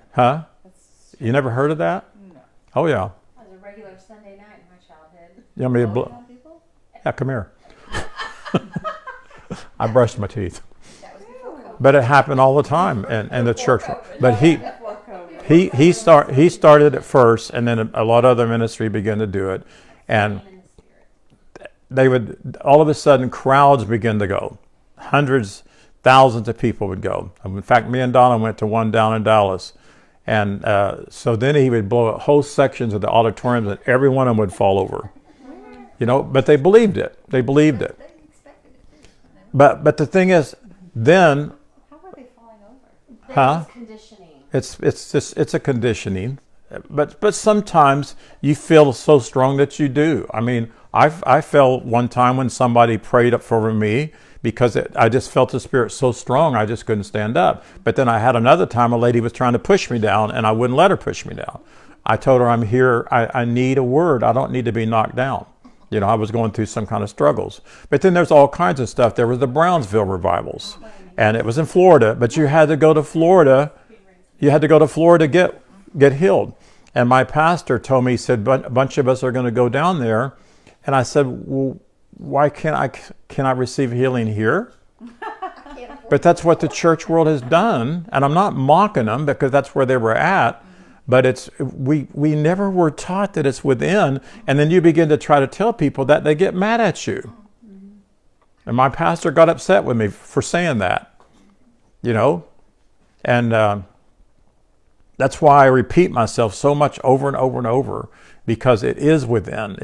you never heard of that? No. Oh, yeah. That was a regular Sunday night in my childhood. You want me to Blowing blow? on people? Yeah, come here. I brushed my teeth. That was before COVID. But it happened all the time in the church. But Before COVID. he started it first, and then a lot of other ministry began to do it. And In the spirit. they would, all of a sudden, crowds begin to go. Hundreds, thousands of people would go. In fact, me and Donna went to one down in Dallas. And so then he would blow whole sections of the auditoriums and every one of them would fall over. But they believed it. They believed it. They expected it too. But the thing is, then, How were they falling over? huh? Conditioning. It's a conditioning. But sometimes you feel so strong that you do. I mean, I felt one time when somebody prayed up for me because I just felt the Spirit so strong I just couldn't stand up. But then I had another time a lady was trying to push me down and I wouldn't let her push me down. I told her, I'm here, I need a word. I don't need to be knocked down. I was going through some kind of struggles. But then there's all kinds of stuff. There was the Brownsville revivals. And it was in Florida, but you had to go to Florida. You had to go to Florida to get healed. And my pastor told me, he said, a bunch of us are going to go down there. And I said, well, why can't I receive healing here? But that's what the church world has done. And I'm not mocking them because that's where they were at. But we never were taught that it's within. And then you begin to try to tell people that, they get mad at you. And my pastor got upset with me for saying that. And that's why I repeat myself so much over and over and over, because it is within.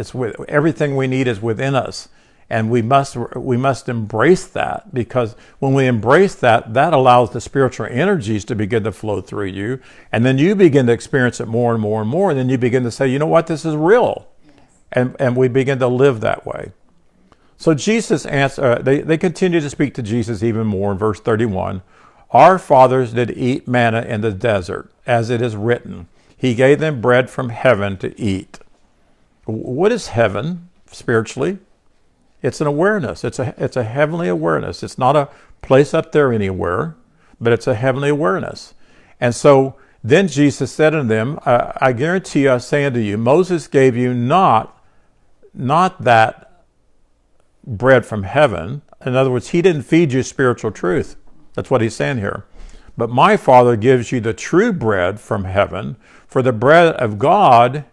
Everything we need is within us. And we must embrace that, because when we embrace that, that allows the spiritual energies to begin to flow through you. And then you begin to experience it more and more and more. And then you begin to say, you know what, this is real. Yes. And we begin to live that way. So Jesus answered, they continue to speak to Jesus even more in verse 31. Our fathers did eat manna in the desert, as it is written. He gave them bread from heaven to eat. What is heaven spiritually? It's an awareness. It's a heavenly awareness. It's not a place up there anywhere, but it's a heavenly awareness. And so then Jesus said unto them, I guarantee you, I say unto you, Moses gave you not that bread from heaven. In other words, he didn't feed you spiritual truth. That's what he's saying here. But my Father gives you the true bread from heaven, for the bread of God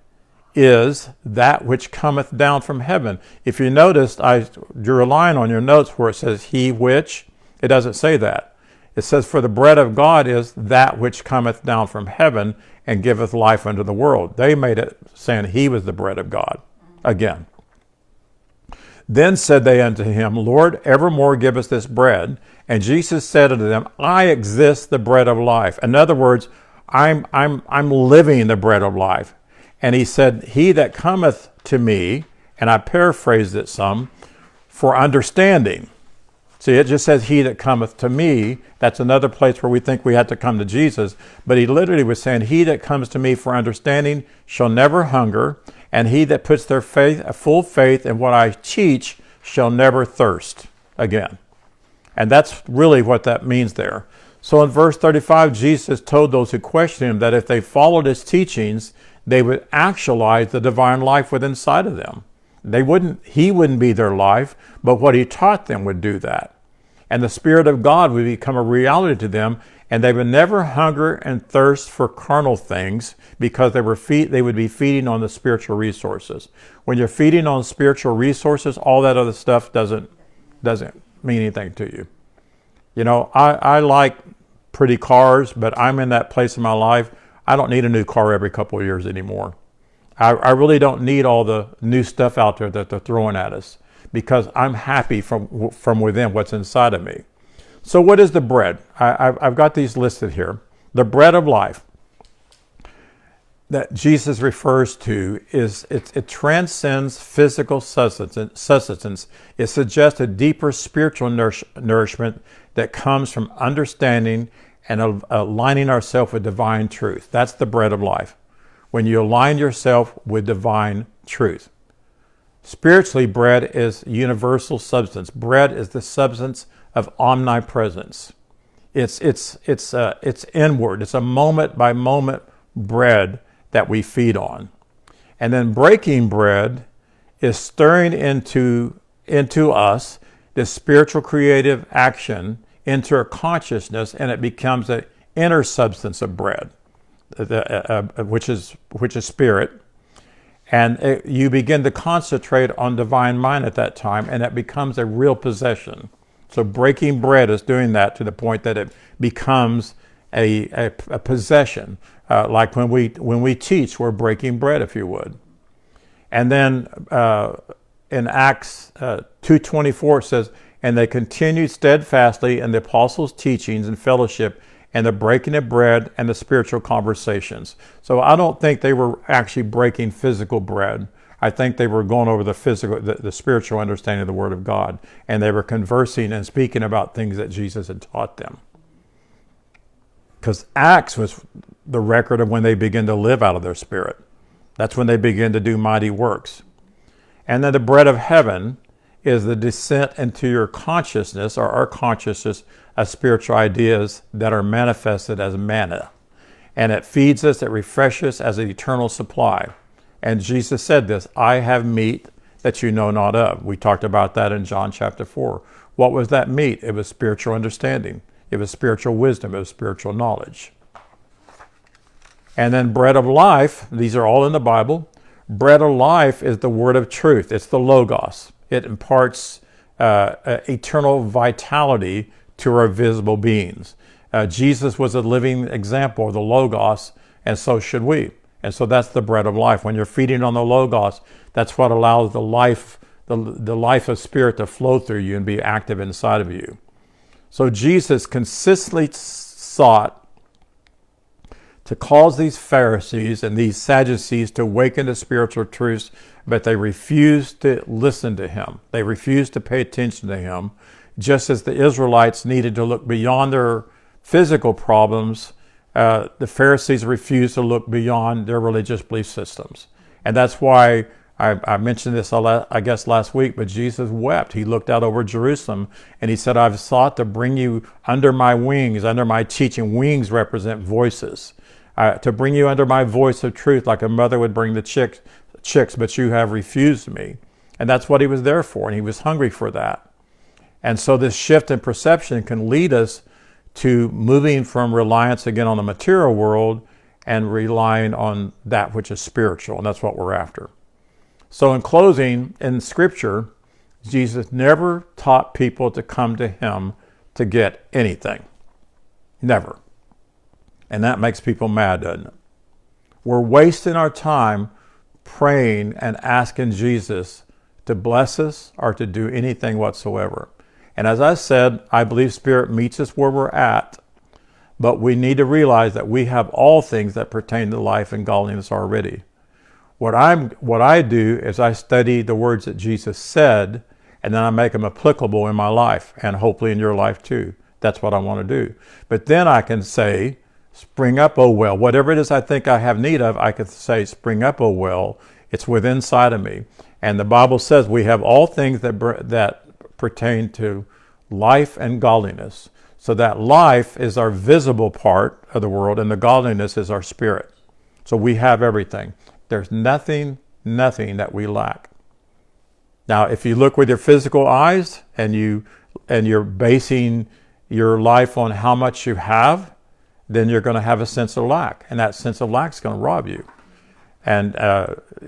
is that which cometh down from heaven. If you noticed, I drew a line on your notes where it says he which. It doesn't say that. It says, for the bread of God is that which cometh down from heaven and giveth life unto the world. They made it saying he was the bread of God. Again. Then said they unto him, Lord, evermore give us this bread. And Jesus said unto them, I exist the bread of life. In other words, I'm living the bread of life. And he said, he that cometh to me, and I paraphrased it some, for understanding. See, it just says, he that cometh to me. That's another place where we think we have to come to Jesus. But he literally was saying, he that comes to me for understanding shall never hunger, and he that puts their faith, a full faith in what I teach shall never thirst again. And that's really what that means there. So in verse 35, Jesus told those who questioned him that if they followed his teachings, they would actualize the divine life within inside of them. He wouldn't be their life, but what he taught them would do that. And the Spirit of God would become a reality to them, and they would never hunger and thirst for carnal things because they would be feeding on the spiritual resources. When you're feeding on spiritual resources, all that other stuff doesn't mean anything to you. You know, I like pretty cars, but I'm in that place in my life. I don't need a new car every couple of years anymore. I really don't need all the new stuff out there that they're throwing at us, because I'm happy from within what's inside of me. So what is the bread? I've got these listed here. The bread of life that Jesus refers to it transcends physical sustenance. It suggests a deeper spiritual nourishment that comes from understanding and aligning ourselves with divine truth. That's the bread of life. When you align yourself with divine truth. Spiritually, bread is universal substance. Bread is the substance of omnipresence. It's inward. It's a moment by moment bread that we feed on. And then breaking bread is stirring into us this spiritual creative action into our consciousness, and it becomes an inner substance of bread, which is spirit. And you begin to concentrate on divine mind at that time, and it becomes a real possession. So breaking bread is doing that to the point that it becomes a possession. Like when we teach, we're breaking bread, if you would. And then in Acts 2:24 it says, and they continued steadfastly in the apostles' teachings and fellowship, and the breaking of bread and the spiritual conversations. So I don't think they were actually breaking physical bread. I think they were going over the spiritual understanding of the Word of God, and they were conversing and speaking about things that Jesus had taught them. Because Acts was the record of when they began to live out of their spirit. That's when they began to do mighty works. And then the bread of heaven is the descent into your consciousness, or our consciousness, of spiritual ideas that are manifested as manna. And it feeds us, it refreshes as an eternal supply. And Jesus said this, I have meat that you know not of. We talked about that in John chapter 4. What was that meat? It was spiritual understanding. It was spiritual wisdom. It was spiritual knowledge. And then bread of life, these are all in the Bible. Bread of life is the word of truth. It's the Logos. It imparts eternal vitality to our visible beings. Jesus was a living example of the Logos, and so should we. And so that's the bread of life. When you're feeding on the Logos, that's what allows the life of spirit to flow through you and be active inside of you. So Jesus consistently sought to cause these Pharisees and these Sadducees to awaken to spiritual truths, but they refused to listen to him. They refused to pay attention to him, just as the Israelites needed to look beyond their physical problems. The Pharisees refused to look beyond their religious belief systems. And that's why I mentioned this, I guess, last week, but Jesus wept. He looked out over Jerusalem and he said, I've sought to bring you under my wings, under my teaching. Wings represent voices. To bring you under my voice of truth, like a mother would bring the chicks, but you have refused me. And that's what he was there for, and he was hungry for that. And so this shift in perception can lead us to moving from reliance again on the material world and relying on that which is spiritual, and that's what we're after. So in closing, in Scripture, Jesus never taught people to come to him to get anything. Never. And that makes people mad, doesn't it? We're wasting our time praying and asking Jesus to bless us or to do anything whatsoever. And as I said, I believe Spirit meets us where we're at, but we need to realize that we have all things that pertain to life and godliness already. What I do is I study the words that Jesus said, And then I make them applicable in my life and hopefully in your life too. That's what I want to do. But then I can say, spring up, O well. Whatever it is I think I have need of, I can say, spring up, O well. It's within inside of me. And the Bible says we have all things that pertain to life and godliness. So that life is our visible part of the world and the godliness is our spirit. So we have everything. There's nothing that we lack. Now, if you look with your physical eyes and you're basing your life on how much you have, then you're going to have a sense of lack, and that sense of lack is going to rob you. And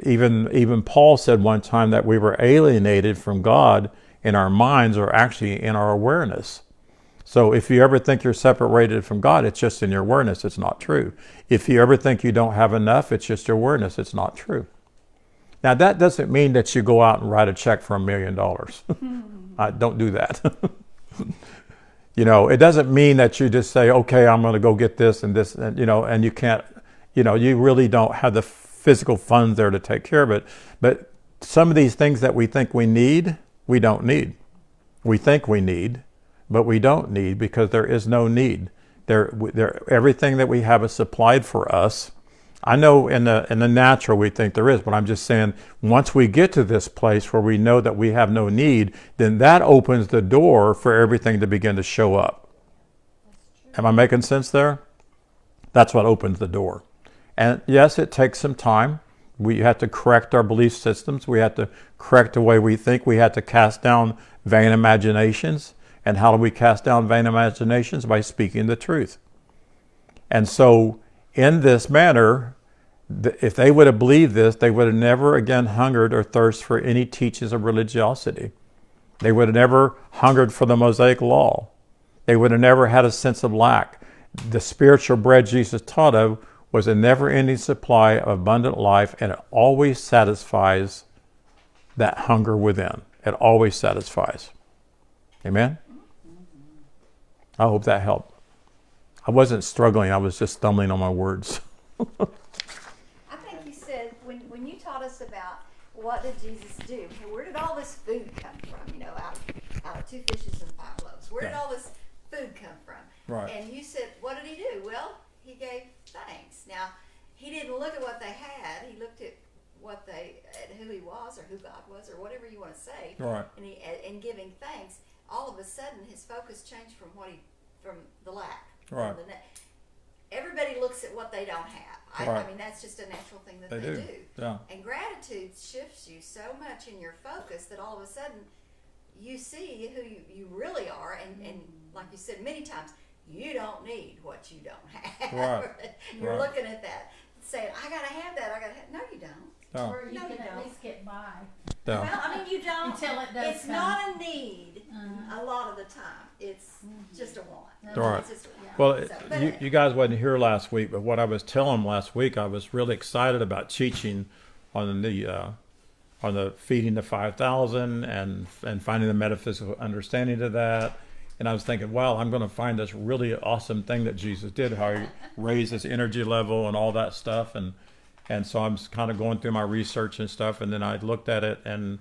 even Paul said one time that we were alienated from God in our minds, or actually in our awareness. So if you ever think you're separated from God, it's just in your awareness. It's not true. If you ever think you don't have enough, it's just your awareness. It's not true. Now, that doesn't mean that you go out and write a check for $1 million. Don't do that. It doesn't mean that you just say, okay, I'm going to go get this and this, and you can't, you really don't have the physical funds there to take care of it. But some of these things that we think we need, we don't need. We think we need, but we don't need, because there is no need. Everything that we have is supplied for us. I know in the natural we think there is, but I'm just saying once we get to this place where we know that we have no need, then that opens the door for everything to begin to show up. Am I making sense there? That's what opens the door. And yes, it takes some time. We have to correct our belief systems. We have to correct the way we think. We have to cast down vain imaginations. And how do we cast down vain imaginations? By speaking the truth. And so in this manner, if they would have believed this, they would have never again hungered or thirst for any teachings of religiosity. They would have never hungered for the Mosaic law. They would have never had a sense of lack. The spiritual bread Jesus taught of was a never-ending supply of abundant life, and it always satisfies that hunger within. It always satisfies. Amen? I hope that helped. I wasn't struggling. I was just stumbling on my words. I think you said, when you taught us about what did Jesus do, where did all this food come from, out of 2 fishes and 5 loaves? Where did all this food come from? Right. And you said, what did he do? Well, he gave thanks. Now, he didn't look at what they had. He looked at at who he was, or who God was, or whatever you want to say. Right. And in giving thanks, all of a sudden his focus changed from the lack. Right. Everybody looks at what they don't have. Right. I mean, that's just a natural thing that they do. Yeah. And gratitude shifts you so much in your focus that all of a sudden you see who you really are. And like you said many times, you don't need what you don't have. Right. You're Right. looking at that, saying, I got to have that. No, you don't. No. Or you No, can you at don't. least get by. No. Well, I mean, you don't. Until it does It's come. not a need a lot of the time. It's just a want. Right. It's just a want. Well, So, you guys wasn't here last week, but what I was telling them last week, I was really excited about teaching on the feeding the 5,000 and finding the metaphysical understanding of that. And I was thinking, wow, I'm going to find this really awesome thing that Jesus did, how he raised his energy level and all that stuff. And so I'm kind of going through my research and stuff. And then I looked at it and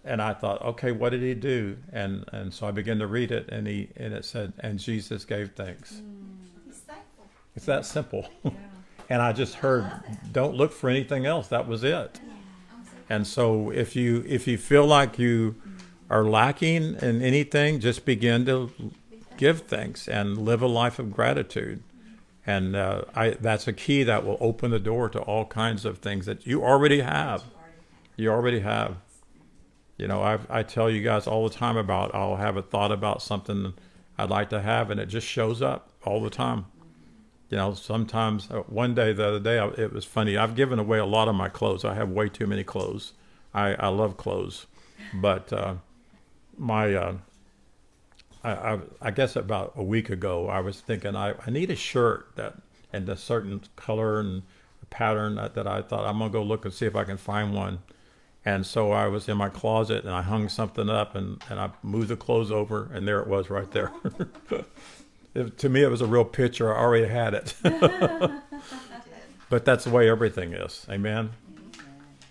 I thought, okay, what did he do? And so I began to read it, and it said, and Jesus gave thanks. He's thankful. It's that simple. And I just heard, don't look for anything else. That was it. And so if you feel like you are lacking in anything, just begin to give thanks and live a life of gratitude. And that's a key that will open the door to all kinds of things that you already have. You already have. I tell you guys all the time about, I'll have a thought about something I'd like to have, and it just shows up all the time. Sometimes, one day, the other day, it was funny. I've given away a lot of my clothes. I have way too many clothes. I love clothes. But I guess about a week ago, I was thinking I need a shirt and a certain color and pattern that I thought I'm going to go look and see if I can find one. And so I was in my closet and I hung something up and I moved the clothes over, and there it was right there. To me, it was a real picture. I already had it. But that's the way everything is. Amen.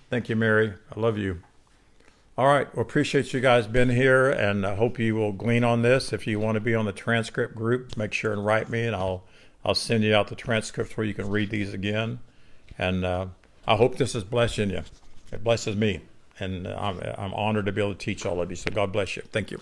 Thank you, Mary. I love you. All right. Well, appreciate you guys being here, and I hope you will glean on this. If you want to be on the transcript group, make sure and write me, and I'll send you out the transcripts where you can read these again. And I hope this is blessing you. It blesses me, and I'm honored to be able to teach all of you. So God bless you. Thank you.